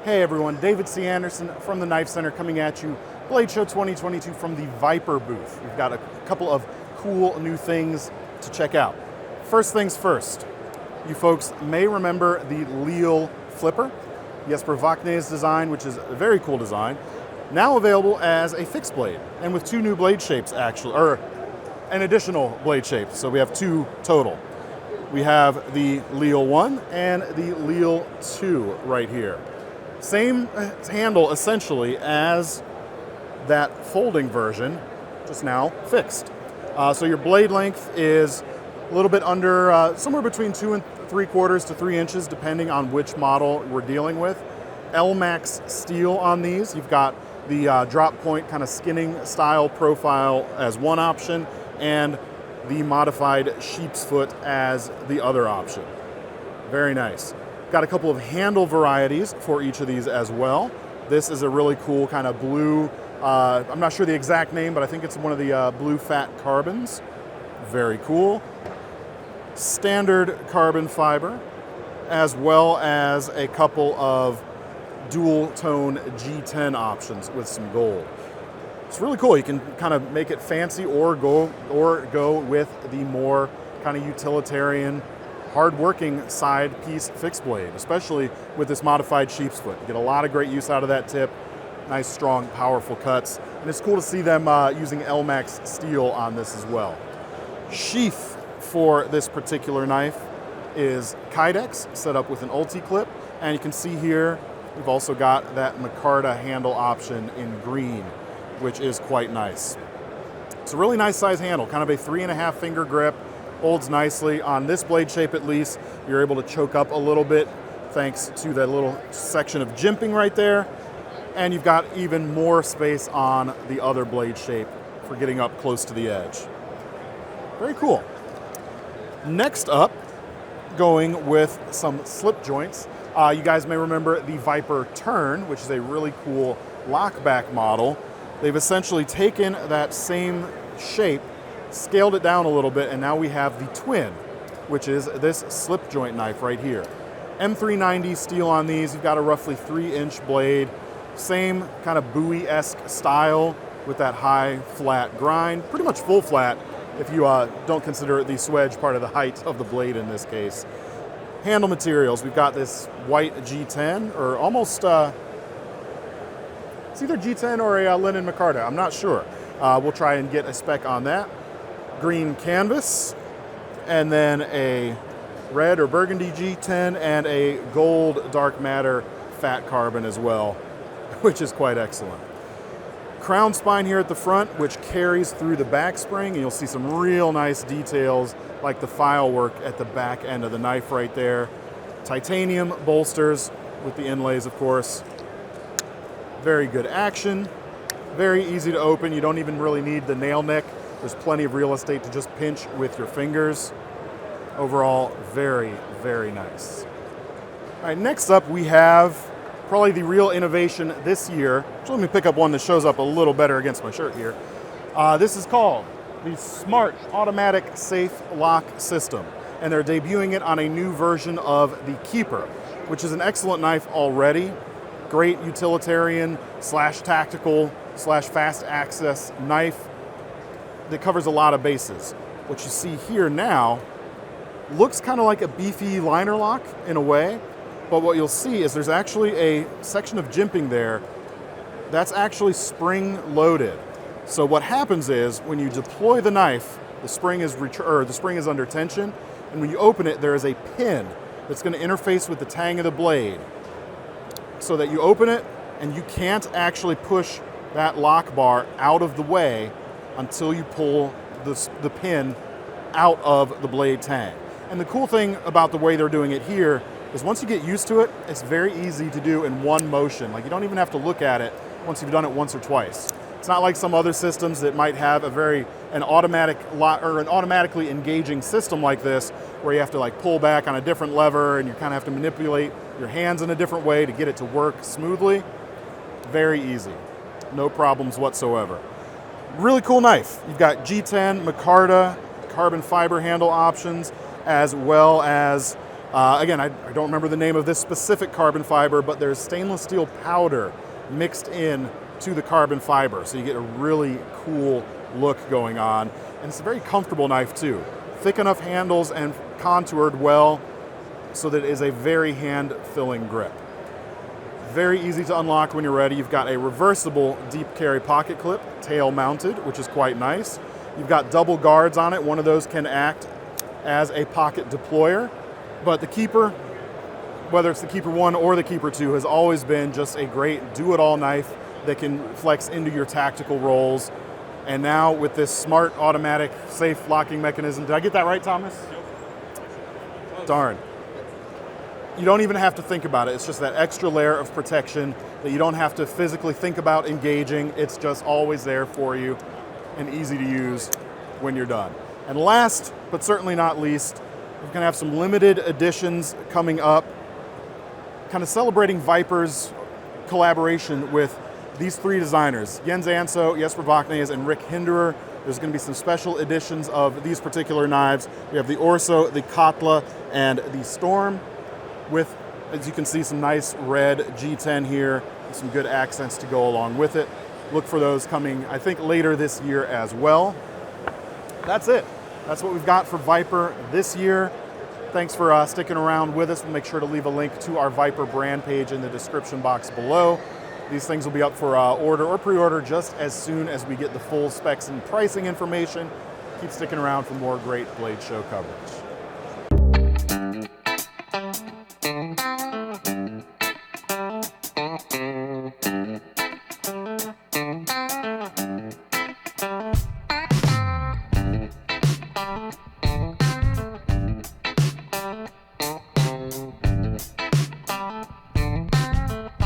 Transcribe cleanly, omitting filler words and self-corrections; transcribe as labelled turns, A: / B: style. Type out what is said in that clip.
A: Hey everyone, David C. Anderson from the Knife Center coming at you. Blade Show 2022 from the Viper booth. We've got a couple of cool new things to check out. First things first, you folks may remember the Lille Flipper. Jesper Vakne's design, which is a very cool design, now available as a fixed blade, and with two new blade shapes actually, or an additional blade shape, so we have two total. We have the Lille 1 and the Lille 2 right here. Same handle essentially as that folding version, just now fixed. So your blade length is a little bit under, somewhere between 2 3/4 to 3 inches, depending on which model we're dealing with. L-Max steel on these. You've got the drop point kind of skinning style profile as one option, and the modified sheep's foot as the other option. Very nice. Got a couple of handle varieties for each of these as well. This is a really cool kind of blue, I'm not sure the exact name, but I think it's one of the blue fat carbons. Very cool. Standard carbon fiber, as well as a couple of dual tone G10 options with some gold. It's really cool. You can kind of make it fancy or go with the more kind of utilitarian, hard-working side piece fixed blade, especially with this modified sheep's foot. You get a lot of great use out of that tip. Nice, strong, powerful cuts. And it's cool to see them using L-Max steel on this as well. Sheath for this particular knife is Kydex, set up with an ulti-clip. And you can see here, we've also got that micarta handle option in green, which is quite nice. It's a really nice size handle, kind of a 3.5 finger grip. Holds nicely. On this blade shape at least, you're able to choke up a little bit thanks to that little section of jimping right there. And you've got even more space on the other blade shape for getting up close to the edge. Very cool. Next up, going with some slip joints. You guys may remember the Viper Turn, which is a really cool lockback model. They've essentially taken that same shape, scaled it down a little bit, and now we have the Twin, which is this slip joint knife right here. M390 steel on these. You've got a roughly 3-inch blade. Same kind of Bowie-esque style with that high flat grind. Pretty much full flat if you don't consider the swedge part of the height of the blade in this case. Handle materials. We've got this white G10, or almost, it's either G10 or a linen micarta. I'm not sure. We'll try and get a spec on that. Green canvas, and then a red or burgundy G10 and a gold dark matter fat carbon as well, which is quite excellent. Crown spine here at the front, which carries through the back spring, and you'll see some real nice details like the file work at the back end of the knife right there. Titanium bolsters with the inlays, of course. Very good action, very easy to open. You don't even really need the nail nick. There's plenty of real estate to just pinch with your fingers. Overall, very, very nice. All right, next up we have probably the real innovation this year. So let me pick up one that shows up a little better against my shirt here. This is called the Smart Automatic Safe Lock System, and they're debuting it on a new version of the Keeper, which is an excellent knife already. Great utilitarian / tactical / fast access knife that covers a lot of bases. What you see here now looks kind of like a beefy liner lock in a way, but what you'll see is there's actually a section of jimping there that's actually spring loaded. So what happens is when you deploy the knife, the spring is under tension, and when you open it, there is a pin that's going to interface with the tang of the blade, so that you open it and you can't actually push that lock bar out of the way until you pull the pin out of the blade tang. And the cool thing about the way they're doing it here is once you get used to it, it's very easy to do in one motion. Like, you don't even have to look at it once you've done it once or twice. It's not like some other systems that might have an automatically engaging system like this, where you have to like pull back on a different lever and you kind of have to manipulate your hands in a different way to get it to work smoothly. Very easy, no problems whatsoever. Really cool knife. You've got G10, micarta, carbon fiber handle options, as well as Again, I don't remember the name of this specific carbon fiber, but there's stainless steel powder mixed in to the carbon fiber, so you get a really cool look going on. And it's a very comfortable knife too. Thick enough handles and contoured well so that it is a very hand-filling grip. Very easy to unlock when you're ready. You've got a reversible deep carry pocket clip, tail mounted, which is quite nice. You've got double guards on it. One of those can act as a pocket deployer. But the Keeper, whether it's the Keeper 1 or the Keeper 2, has always been just a great do-it-all knife that can flex into your tactical roles. And now with this smart automatic safe locking mechanism, did I get that right, Thomas? Darn. You don't even have to think about it. It's just that extra layer of protection that you don't have to physically think about engaging. It's just always there for you and easy to use when you're done. And last, but certainly not least, we're gonna have some limited editions coming up, kind of celebrating Viper's collaboration with these three designers, Jens Anso, Jesper Vaknes, and Rick Hinderer. There's going to be some special editions of these particular knives. We have the Orso, the Katla, and the Storm with, as you can see, some nice red G10 here, and some good accents to go along with it. Look for those coming, I think, later this year as well. That's it. That's what we've got for Viper this year. Thanks for sticking around with us. We'll make sure to leave a link to our Viper brand page in the description box below. These things will be up for order or pre-order just as soon as we get the full specs and pricing information. Keep sticking around for more great Blade Show coverage.